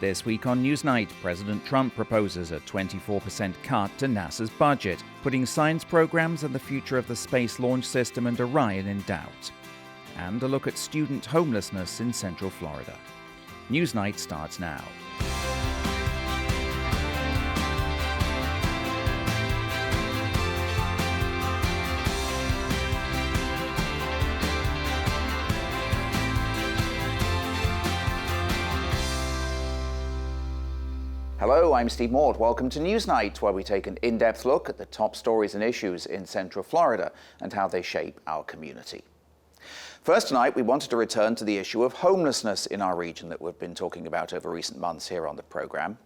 This week on Newsnight, President Trump proposes a 24% cut to NASA's budget, putting science programs and the future of the Space Launch System and Orion in doubt. And a look at student homelessness in Central Florida. Newsnight starts now. Hello, I'm Steve Mort. Welcome to Newsnight, where we take an in-depth look at the top stories and issues in Central Florida and how they shape our community. First tonight, we wanted to return to the issue of homelessness in our region that we've been talking about over recent months here on the program.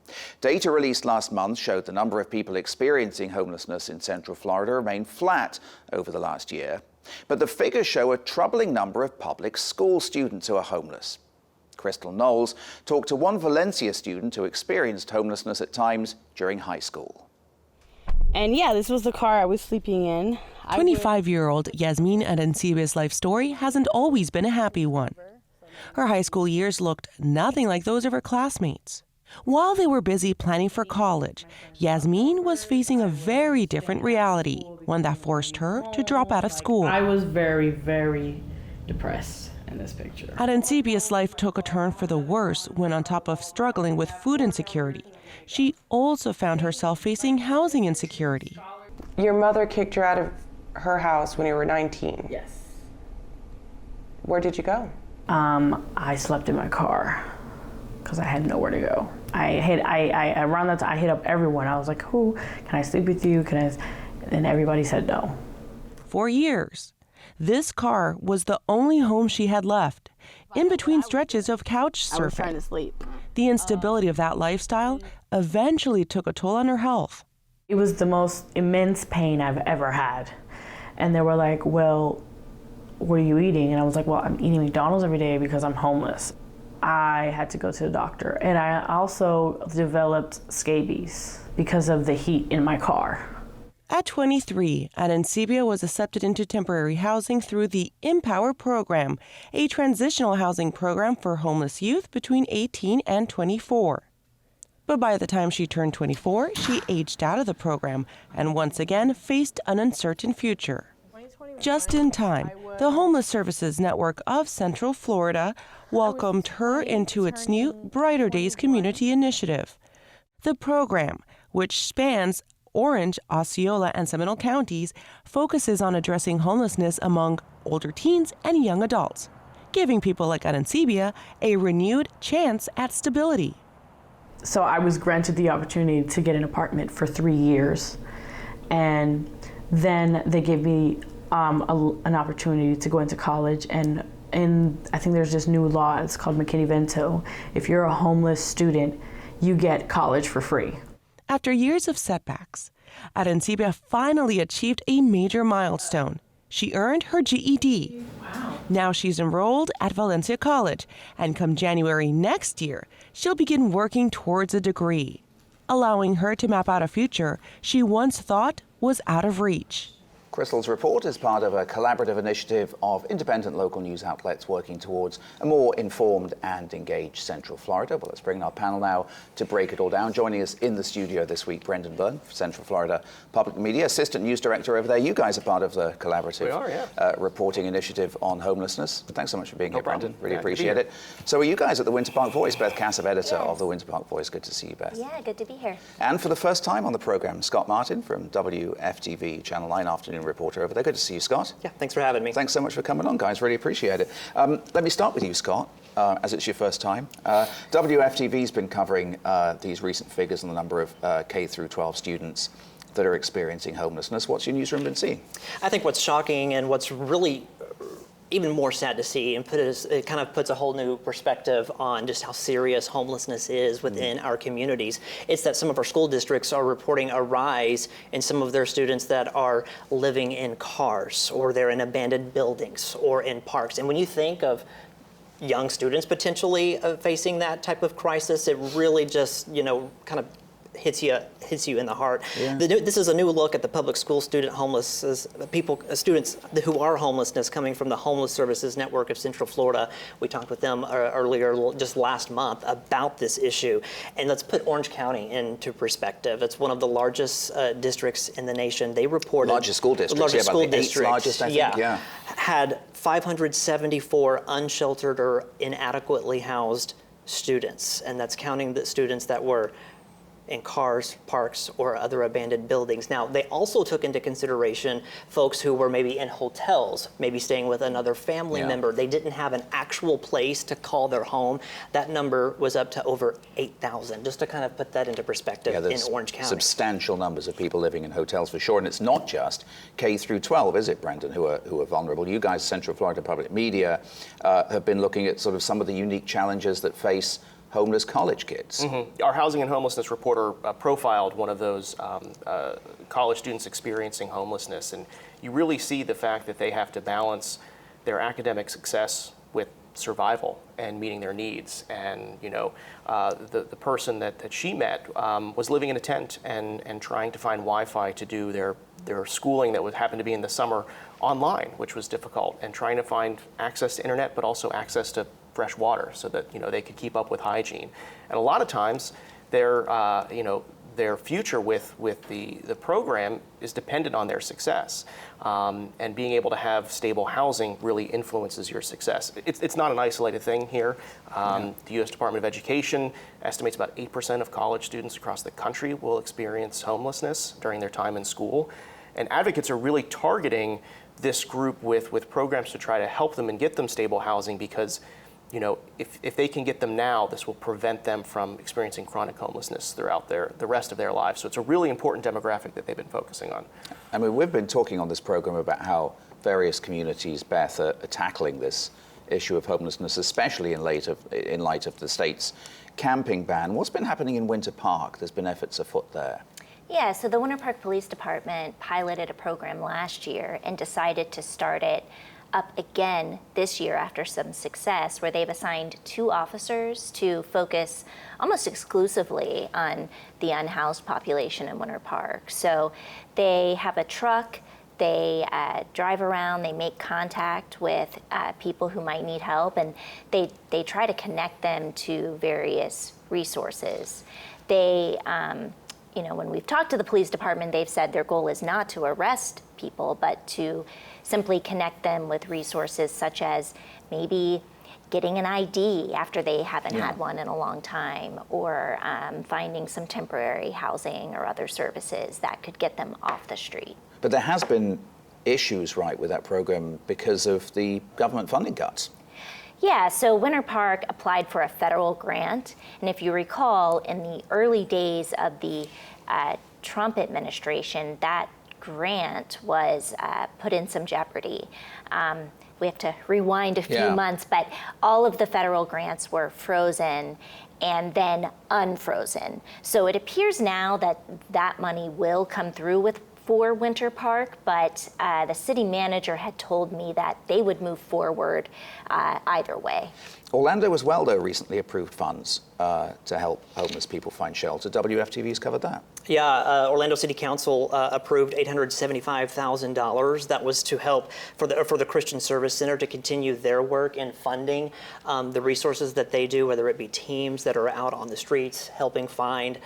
Data released last month showed the number of people experiencing homelessness in Central Florida remained flat over the last year. But the figures show a troubling number of public school students who are homeless. Crystal Knowles talked to one Valencia student who experienced homelessness at times during high school. And yeah, this was the car I was sleeping in. 25-year-old Yasmin Arencibia's life story hasn't always been a happy one. Her high school years looked nothing like those of her classmates. While they were busy planning for college, Yasmin was facing a very different reality, one that forced her to drop out of school. I was very, very depressed in this picture. Arencibia's life took a turn for the worse when, on top of struggling with food insecurity, she also found herself facing housing insecurity. Your mother kicked her out of her house when you were 19. Yes. Where did you go? I slept in my car because I had nowhere to go. Around that time, I hit up everyone. I was like, "Who can I sleep with you? And everybody said no. For years, this car was the only home she had left, in between stretches of couch surfing. I was trying to sleep. The instability of that lifestyle eventually took a toll on her health. It was the most immense pain I've ever had. And they were like, "Well, what are you eating?" And I was like, "Well, I'm eating McDonald's every day because I'm homeless." I had to go to the doctor. And I also developed scabies because of the heat in my car. At 23, Arencibia was accepted into temporary housing through the Empower program, a transitional housing program for homeless youth between 18 and 24. But by the time she turned 24, she aged out of the program and once again faced an uncertain future. Just in time, the Homeless Services Network of Central Florida welcomed her into its new Brighter Days Community Initiative. The program, which spans Orange, Osceola, and Seminole counties, focuses on addressing homelessness among older teens and young adults, giving people like Arencibia a renewed chance at stability. So I was granted the opportunity to get an apartment for 3 years, and then they gave me an opportunity to go into college. And I think there's this new law, it's called McKinney-Vento. If you're a homeless student, you get college for free. After years of setbacks, Arencibia finally achieved a major milestone. She earned her GED. Wow. Now she's enrolled at Valencia College, and come January next year, she'll begin working towards a degree, allowing her to map out a future she once thought was out of reach. Crystal's report is part of a collaborative initiative of independent local news outlets working towards a more informed and engaged Central Florida. Well, let's bring in our panel now to break it all down. Joining us in the studio this week, Brendan Byrne, Central Florida Public Media, Assistant News Director over there. You guys are part of the collaborative reporting initiative on homelessness. Thanks so much for being here, Brendan. Really appreciate it. So are you guys at the Winter Park Voice? Beth Kassav, editor of the Winter Park Voice. Good to see you, Beth. Yeah, good to be here. And for the first time on the program, Scott Martin from WFTV Channel 9 Afternoon reporter over there. Good to see you, Scott. Yeah, thanks for having me. Thanks so much for coming on, guys. Really appreciate it. Let me start with you, Scott, as it's your first time. WFTV's been covering these recent figures on the number of K through 12 students that are experiencing homelessness. What's your newsroom been seeing? I think what's shocking and what's really even more sad to see, and it kind of puts a whole new perspective on just how serious homelessness is within our communities. It's that some of our school districts are reporting a rise in some of their students that are living in cars, or they're in abandoned buildings, or in parks. And when you think of young students potentially facing that type of crisis, it really just, kind of hits you in the heart. Yeah. This is a new look at the public school students who are homelessness coming from the Homeless Services Network of Central Florida. We talked with them earlier, just last month, about this issue. And let's put Orange County into perspective. It's one of the largest districts in the nation. They reported largest school districts, largest yeah, school about the eighth districts, largest, I think. Yeah. Had 574 unsheltered or inadequately housed students, and that's counting the students that were in cars, parks, or other abandoned buildings. Now, they also took into consideration folks who were maybe in hotels, maybe staying with another family member. They didn't have an actual place to call their home. That number was up to over 8,000, just to kind of put that into perspective in Orange County. Substantial numbers of people living in hotels for sure, and it's not just K through 12, is it, Brendan, who are vulnerable? You guys, Central Florida Public Media, have been looking at sort of some of the unique challenges that face homeless college kids. Mm-hmm. Our housing and homelessness reporter profiled one of those college students experiencing homelessness, and you really see the fact that they have to balance their academic success with survival and meeting their needs. And the person that she met was living in a tent and trying to find Wi-Fi to do their schooling that would happen to be in the summer online, which was difficult, and trying to find access to internet, but also access to fresh water so that they could keep up with hygiene. And a lot of times their future with the program is dependent on their success. And being able to have stable housing really influences your success. It's not an isolated thing here. The U.S. Department of Education estimates about 8% of college students across the country will experience homelessness during their time in school. And advocates are really targeting this group with programs to try to help them and get them stable housing, because if they can get them now, this will prevent them from experiencing chronic homelessness throughout the rest of their lives. So it's a really important demographic that they've been focusing on. I mean, we've been talking on this program about how various communities, Beth, are tackling this issue of homelessness, especially in light of the state's camping ban. What's been happening in Winter Park? There's been efforts afoot there. Yeah, so the Winter Park Police Department piloted a program last year and decided to start it up again this year after some success, where they've assigned 2 officers to focus almost exclusively on the unhoused population in Winter Park. So they have a truck, they drive around, they make contact with people who might need help, and they try to connect them to various resources. They, when we've talked to the police department, they've said their goal is not to arrest people, but to simply connect them with resources such as maybe getting an ID after they haven't had one in a long time, or finding some temporary housing or other services that could get them off the street. But there has been issues, right, with that program because of the government funding cuts. Yeah, so Winter Park applied for a federal grant, and if you recall, in the early days of the Trump administration, that grant was put in some jeopardy. We have to rewind a few months, but all of the federal grants were frozen and then unfrozen. So it appears now that that money will come through for Winter Park, but the city manager had told me that they would move forward either way. Orlando as well, though, recently approved funds to help homeless people find shelter. WFTV's covered that. Yeah, Orlando City Council approved $875,000. That was to help for the Christian Service Center to continue their work in funding the resources that they do, whether it be teams that are out on the streets helping find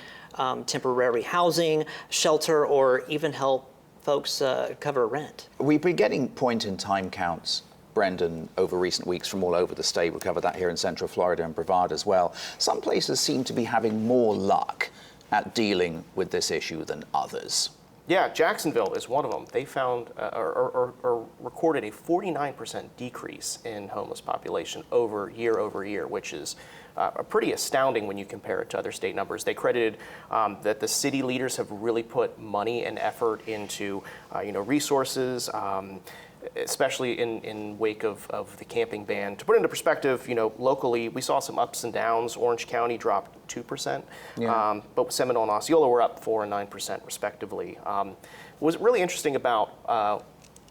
temporary housing, shelter, or even help folks cover rent. We've been getting point-in-time counts, Brendan, over recent weeks from all over the state. We covered that here in Central Florida and Brevard as well. Some places seem to be having more luck at dealing with this issue than others. Yeah, Jacksonville is one of them. They found or recorded a 49% decrease in homeless population over year, which is pretty astounding when you compare it to other state numbers. They credited that the city leaders have really put money and effort into resources, especially in wake of the camping ban. To put it into perspective, locally we saw some ups and downs. Orange County dropped 2%, but Seminole and Osceola were up 4% and 9% respectively. What was really interesting about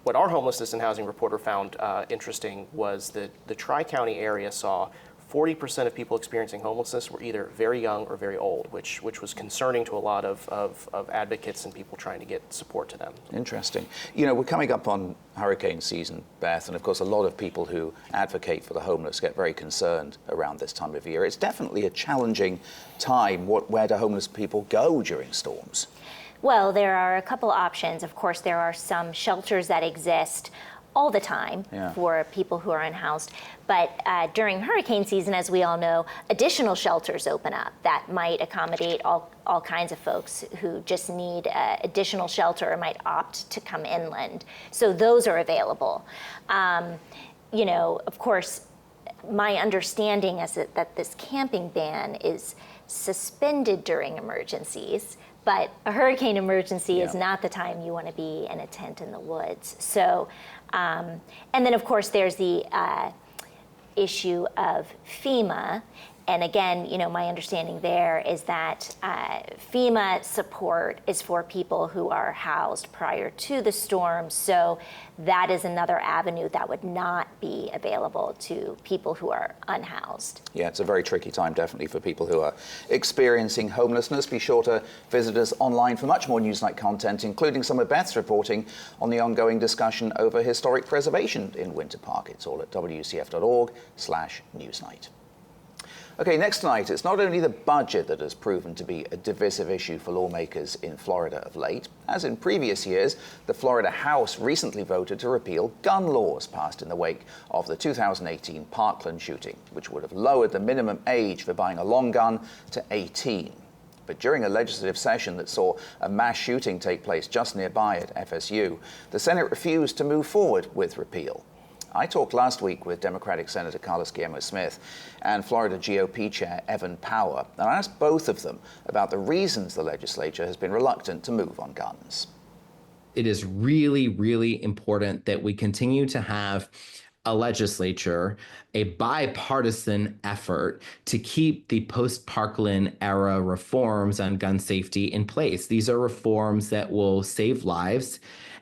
what our homelessness and housing reporter found interesting was that the Tri-County area saw 40% of people experiencing homelessness were either very young or very old, which was concerning to a lot of advocates and people trying to get support to them. Interesting. You know, we're coming up on hurricane season, Beth, and of course a lot of people who advocate for the homeless get very concerned around this time of year. It's definitely a challenging time. Where do homeless people go during storms? Well, there are a couple options. Of course, there are some shelters that exist all the time for people who are unhoused. But during hurricane season, as we all know, additional shelters open up that might accommodate all kinds of folks who just need additional shelter or might opt to come inland. So those are available. You know, of course, my understanding is that this camping ban is suspended during emergencies, but a hurricane emergency is not the time you want to be in a tent in the woods. So, and then of course there's the issue of FEMA. And again, you know, my understanding there is that FEMA support is for people who are housed prior to the storm. So that is another avenue that would not be available to people who are unhoused. Yeah, it's a very tricky time, definitely, for people who are experiencing homelessness. Be sure to visit us online for much more Newsnight content, including some of Beth's reporting on the ongoing discussion over historic preservation in Winter Park. It's all at wcf.org/Newsnight. Okay, next tonight, it's not only the budget that has proven to be a divisive issue for lawmakers in Florida of late. As in previous years, the Florida House recently voted to repeal gun laws passed in the wake of the 2018 Parkland shooting, which would have lowered the minimum age for buying a long gun to 18. But during a legislative session that saw a mass shooting take place just nearby at FSU, the Senate refused to move forward with repeal. I talked last week with Democratic Senator Carlos Guillermo-Smith and Florida GOP Chair Evan Power, and I asked both of them about the reasons the legislature has been reluctant to move on guns. It is really, really important that we continue to have a legislature, a bipartisan effort to keep the post-Parkland era reforms on gun safety in place. These are reforms that will save lives,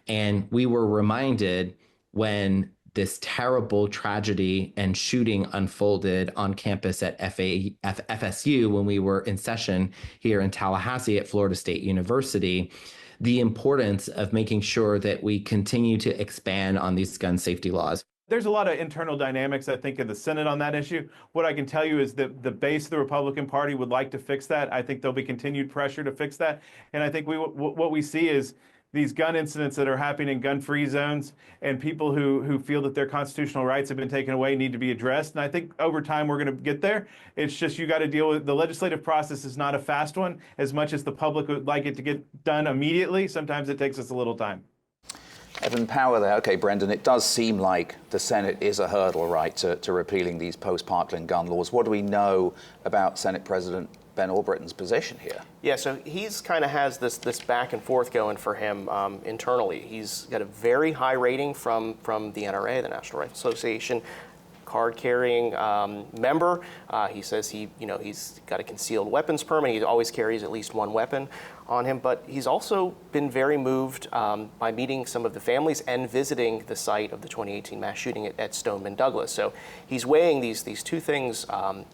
and we were reminded when this terrible tragedy and shooting unfolded on campus at FSU when we were in session here in Tallahassee at Florida State University, the importance of making sure that we continue to expand on these gun safety laws. There's a lot of internal dynamics, I think, in the Senate on that issue. What I can tell you is that the base of the Republican Party would like to fix that. I think there'll be continued pressure to fix that. And I think what we see is these gun incidents that are happening in gun-free zones and people who feel that their constitutional rights have been taken away need to be addressed. And I think over time we're going to get there. It's just you got to deal with the legislative process is not a fast one. As much as the public would like it to get done immediately, sometimes it takes us a little time. Evan Power there. Okay, Brendan, it does seem like the Senate is a hurdle, right, to repealing these post-Parkland gun laws. What do we know about Senate President Ben Albritton's position here? Yeah, so he's kind of has this back and forth going for him internally. He's got a very high rating from the NRA, the National Rifle Association, card-carrying member. He says he's got a concealed weapons permit. He always carries at least one weapon on him, but he's also been very moved by meeting some of the families and visiting the site of the 2018 mass shooting at Stoneman Douglas. So he's weighing these two things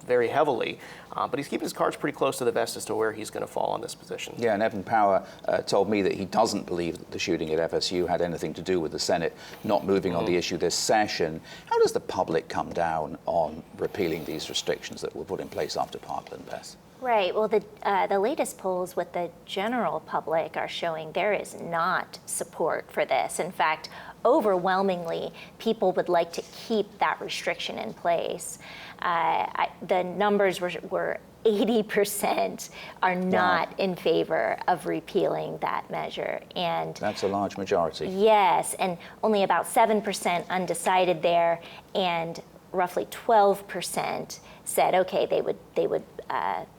very heavily, but he's keeping his cards pretty close to the vest as to where he's going to fall on this position. Yeah, and Evan Power told me that he doesn't believe that the shooting at FSU had anything to do with the Senate not moving on the issue this session. How does the public come down on repealing these restrictions that were put in place after Parkland, Beth? Right. Well, the latest polls with the general public are showing there is not support for this. In fact, overwhelmingly, people would like to keep that restriction in place. The numbers were 80% are not in favor of repealing that measure. And that's a large majority. Yes, and only about 7% undecided there, and roughly 12% said, okay, they would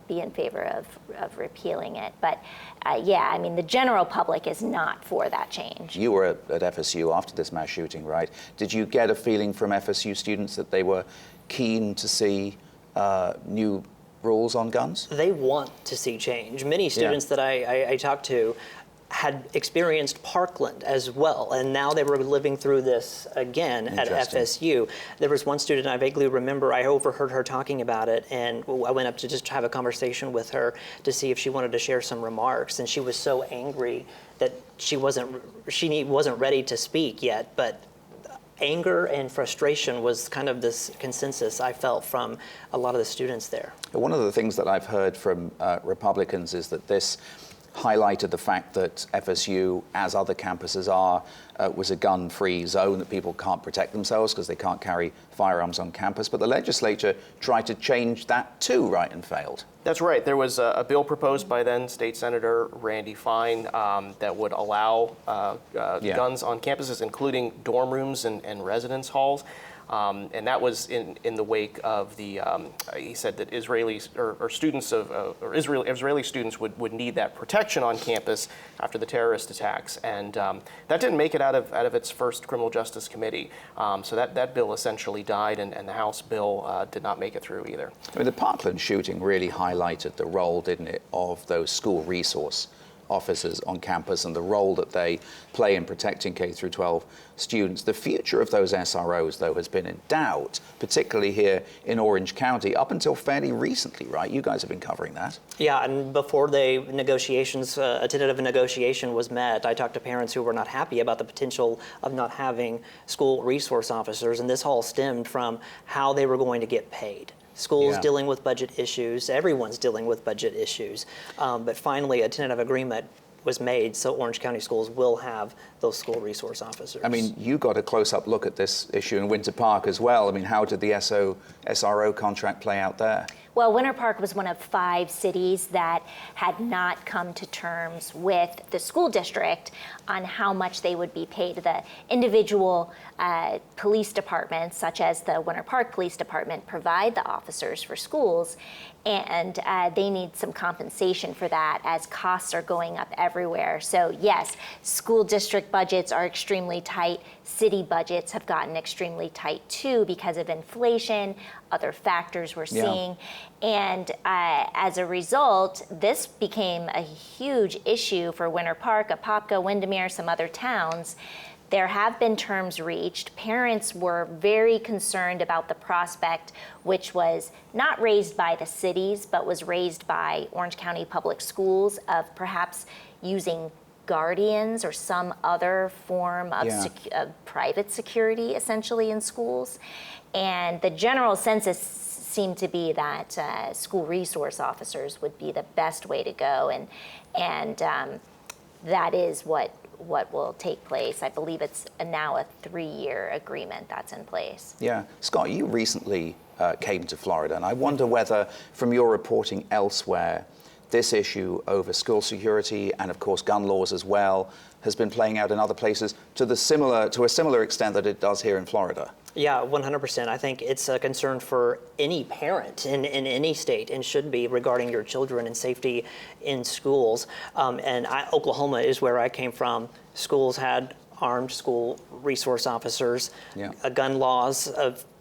be in favor of repealing it. But yeah, I mean, the general public is not for that change. You were at FSU after this mass shooting, right? Did you get a feeling from FSU students that they were keen to see new rules on guns? They want to see change. Many students that I talked to had experienced Parkland as well, and now they were living through this again at FSU. There was one student I vaguely remember, I overheard her talking about it, and I went up to just have a conversation with her to see if she wanted to share some remarks, and she was so angry that she wasn't ready to speak yet, but anger and frustration was kind of this consensus I felt from a lot of the students there. One of the things that I've heard from Republicans is that this highlighted the fact that FSU, as other campuses are, was a gun-free zone, that people can't protect themselves because they can't carry firearms on campus. But the legislature tried to change that too, right, and failed. That's right. There was a bill proposed by then State Senator Randy Fine that would allow guns on campuses, including dorm rooms and residence halls. And that was in the wake of the, he said that Israelis or students or Israeli students would need that protection on campus after the terrorist attacks. And that didn't make it out of its first criminal justice committee. So that bill essentially died, and the House bill did not make it through either. I mean, the Parkland shooting really highlighted the role, didn't it, of those school resource officers on campus and the role that they play in protecting K through 12 students. The future of those SROs, though, has been in doubt, particularly here in Orange County, up until fairly recently, right? You guys have been covering that. Yeah, and before the negotiations, a tentative negotiation was met, I talked to parents who were not happy about the potential of not having school resource officers, and this all stemmed from how they were going to get paid. Schools dealing with budget issues, everyone's dealing with budget issues. But finally, a tentative agreement was made, so Orange County Schools will have those school resource officers. I mean, you got a close-up look at this issue in Winter Park as well. I mean, how did the SRO contract play out there? Well, Winter Park was one of 5 cities that had not come to terms with the school district on how much they would be paid. The individual police departments, such as the Winter Park Police Department, provide the officers for schools, and they need some compensation for that as costs are going up everywhere. So yes, school district budgets are extremely tight. City budgets have gotten extremely tight too because of inflation, other factors we're seeing. And as a result, this became a huge issue for Winter Park, Apopka, Windermere, some other towns. There have been terms reached. Parents were very concerned about the prospect, which was not raised by the cities, but was raised by Orange County Public Schools, of perhaps using guardians or some other form of private security, essentially, in schools. And the general census seemed to be that school resource officers would be the best way to go, and that is what will take place. I believe it's now a 3-year agreement that's in place. Yeah. Scott, you recently came to Florida, and I wonder whether, from your reporting elsewhere, this issue over school security and, of course, gun laws as well has been playing out in other places to a similar extent that it does here in Florida. Yeah, 100%. I think it's a concern for any parent in any state, and should be, regarding your children and safety in schools. Oklahoma is where I came from. Schools had armed school resource officers. Gun laws,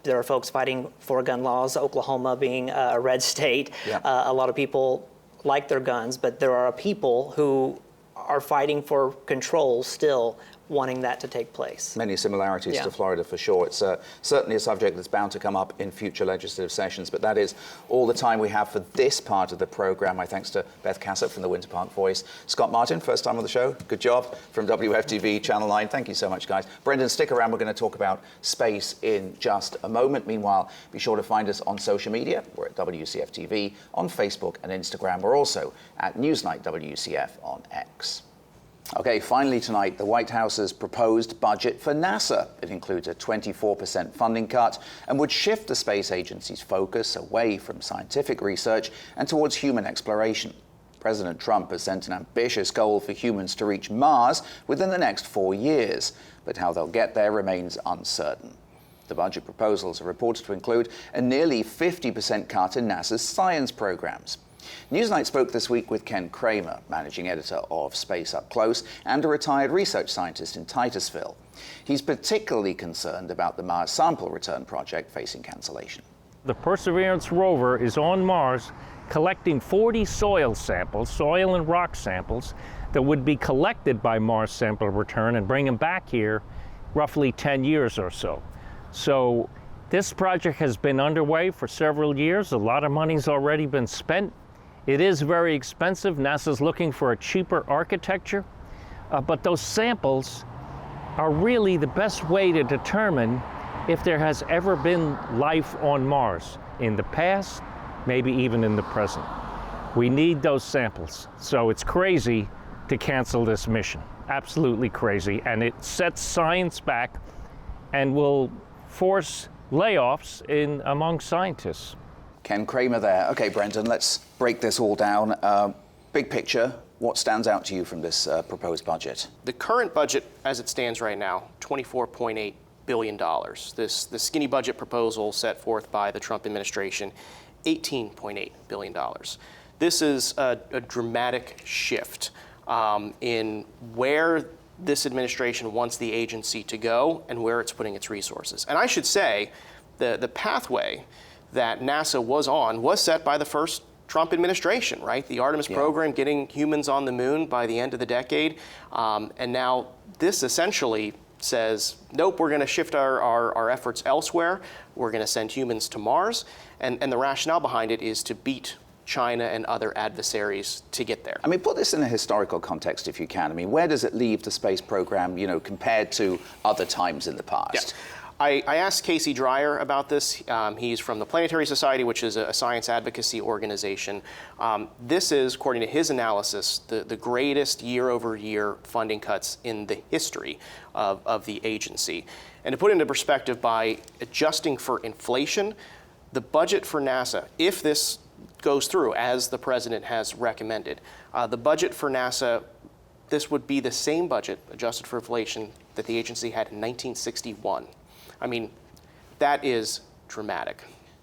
there are folks fighting for gun laws, Oklahoma being a red state. A lot of people like their guns, but there are people who are fighting for control still, wanting that to take place. Many similarities to Florida, for sure. It's certainly a subject that's bound to come up in future legislative sessions, but that is all the time we have for this part of the program. My thanks to Beth Cassett from the Winter Park Voice. Scott Martin, first time on the show. Good job. From WFTV Channel 9. Thank you so much, guys. Brendan, stick around. We're going to talk about space in just a moment. Meanwhile, be sure to find us on social media. We're at WCF TV on Facebook and Instagram. We're also at Newsnight WCF on X. Okay, finally tonight, the White House's proposed budget for NASA. It includes a 24% funding cut and would shift the space agency's focus away from scientific research and towards human exploration. President Trump has set an ambitious goal for humans to reach Mars within the next 4 years, but how they'll get there remains uncertain. The budget proposals are reported to include a nearly 50% cut in NASA's science programs. Newsnight spoke this week with Ken Kramer, managing editor of Space Up Close and a retired research scientist in Titusville. He's particularly concerned about the Mars sample return project facing cancellation. The Perseverance rover is on Mars collecting 40 soil samples, soil and rock samples, that would be collected by Mars Sample Return and bring them back here roughly 10 years or so. So this project has been underway for several years. A lot of money's already been spent. It is very expensive. NASA's looking for a cheaper architecture, but those samples are really the best way to determine if there has ever been life on Mars in the past, maybe even in the present. We need those samples. So it's crazy to cancel this mission. Absolutely crazy. And it sets science back and will force layoffs among scientists. Ken Kramer there. Okay, Brendan, let's break this all down. Big picture, what stands out to you from this proposed budget? The current budget, as it stands right now, $24.8 billion. The skinny budget proposal set forth by the Trump administration, $18.8 billion. This is a dramatic shift in where this administration wants the agency to go and where it's putting its resources. And I should say, the pathway that NASA was on was set by the first Trump administration, right? The Artemis program, getting humans on the moon by the end of the decade. And now this essentially says, nope, we're going to shift our efforts elsewhere. We're going to send humans to Mars. And the rationale behind it is to beat China and other adversaries to get there. I mean, put this in a historical context if you can. I mean, where does it leave the space program, you know, compared to other times in the past? Yeah. I asked Casey Dreyer about this. He's from the Planetary Society, which is a science advocacy organization. This is, according to his analysis, the greatest year-over-year funding cuts in the history of the agency. And to put it into perspective, by adjusting for inflation, the budget for NASA, if this goes through as the president has recommended, the budget for NASA, this would be the same budget adjusted for inflation that the agency had in 1961. I mean, that is dramatic.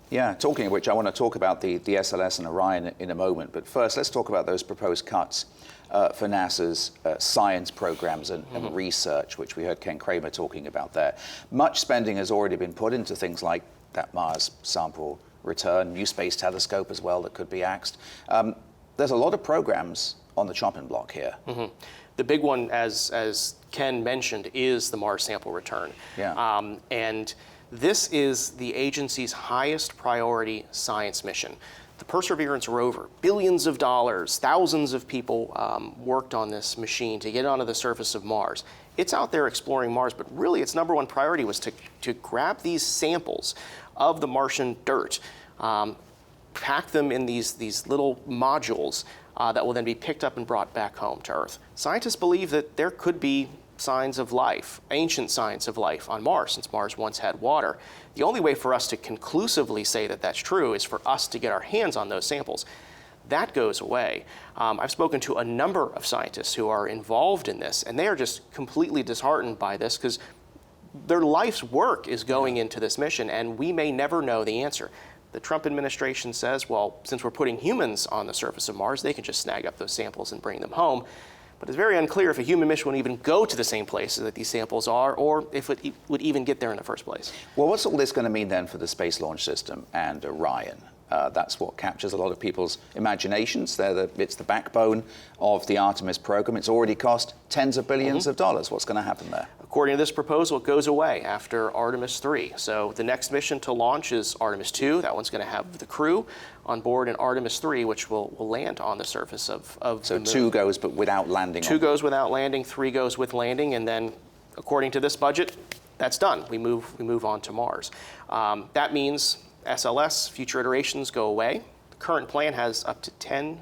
Yeah, talking of which, I want to talk about the SLS and Orion in a moment. But first, let's talk about those proposed cuts for NASA's science programs and research, which we heard Ken Kramer talking about there. Much spending has already been put into things like that Mars Sample Return, new space telescope as well that could be axed. There's a lot of programs on the chopping block here. The big one, as Ken mentioned, is the Mars Sample Return. Yeah. And this is the agency's highest priority science mission. The Perseverance rover, billions of dollars, thousands of people worked on this machine to get onto the surface of Mars. It's out there exploring Mars, but really its number one priority was to grab these samples of the Martian dirt, pack them in these little modules that will then be picked up and brought back home to Earth. Scientists believe that there could be signs of life, ancient signs of life on Mars, since Mars once had water. The only way for us to conclusively say that that's true is for us to get our hands on those samples. That goes away. I've spoken to a number of scientists who are involved in this, and they are just completely disheartened by this because their life's work is going into this mission, and we may never know the answer. The Trump administration says, well, since we're putting humans on the surface of Mars, they can just snag up those samples and bring them home. But it's very unclear if a human mission would even go to the same places that these samples are, or if it would even get there in the first place. Well, what's all this going to mean then for the Space Launch System and Orion? That's what captures a lot of people's imaginations. It's the backbone of the Artemis program. It's already cost tens of billions of dollars. What's going to happen there? According to this proposal, it goes away after Artemis 3. So the next mission to launch is Artemis 2. That one's going to have the crew on board, and Artemis 3, which will land on the surface of the moon. So 2 goes but without landing. 2 goes without landing, 3 goes with landing, and then according to this budget, that's done. We move on to Mars. That means SLS, future iterations, go away. The current plan has up to 10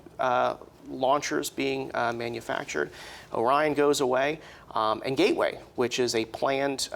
launchers being manufactured. Orion goes away. And Gateway, which is a planned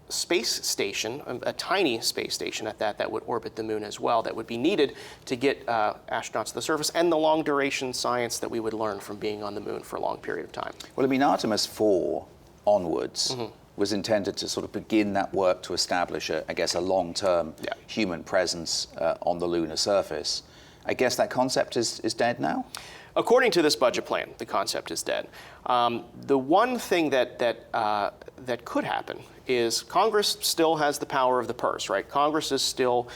space station, a tiny space station at that would orbit the moon as well, that would be needed to get astronauts to the surface, and the long duration science that we would learn from being on the moon for a long period of time. Well, I mean, Artemis 4 onwards was intended to sort of begin that work to establish, I guess, a long-term human presence on the lunar surface. I guess that concept is dead now? According to this budget plan, the concept is dead. The one thing that could happen is Congress still has the power of the purse, right? Congress is still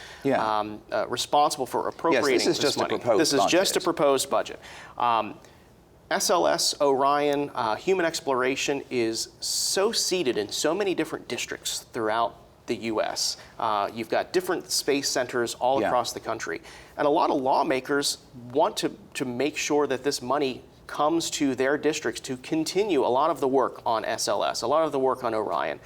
responsible for appropriating this is this just money. a proposed This is just a budget. proposed budget. SLS, Orion, human exploration is so seated in so many different districts throughout the U.S. You've got different space centers all across the country. And a lot of lawmakers want to make sure that this money comes to their districts to continue a lot of the work on SLS, a lot of the work on Orion.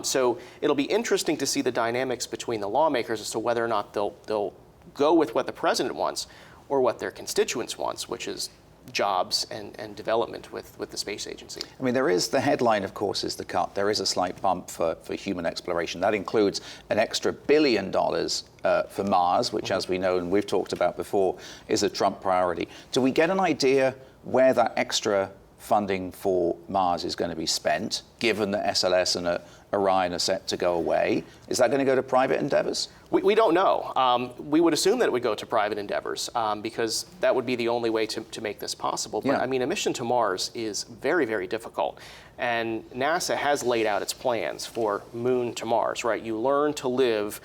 So it'll be interesting to see the dynamics between the lawmakers as to whether or not they'll go with what the president wants or what their constituents wants, which is jobs and development with the space agency. I mean, there is the headline, of course, is the cut. There is a slight bump for human exploration. That includes an extra $1 billion for Mars, which, as we know and we've talked about before, is a Trump priority. Do we get an idea where that extra funding for Mars is going to be spent, given that SLS and Orion are set to go away? Is that going to go to private endeavors? We don't know. We would assume that it would go to private endeavors because that would be the only way to make this possible. But I mean, a mission to Mars is very, very difficult. And NASA has laid out its plans for Moon to Mars, right? You learn to live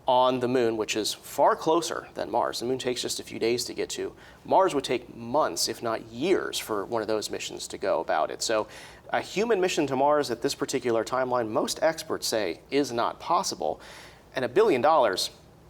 on the Moon, which is far closer than Mars. The Moon takes just a few days to get to. Mars would take months, if not years, for one of those missions to go about it. So a human mission to Mars at this particular timeline, most experts say, is not possible. And $1 billion,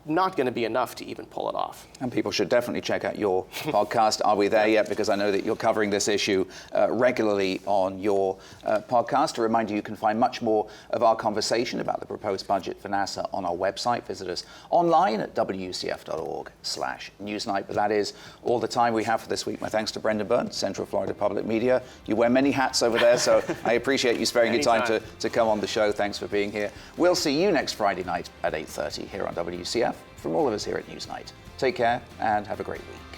not going to be enough to even pull it off. And people should definitely check out your podcast, Are We There Yet? Because I know that you're covering this issue regularly on your podcast. To remind you, you can find much more of our conversation about the proposed budget for NASA on our website. Visit us online at wcf.org/Newsnight. But that is all the time we have for this week. My thanks to Brendan Byrne, Central Florida Public Media. You wear many hats over there, so I appreciate you sparing your time to come on the show. Thanks for being here. We'll see you next Friday night at 8:30 here on WCF. From all of us here at Newsnight, take care and have a great week.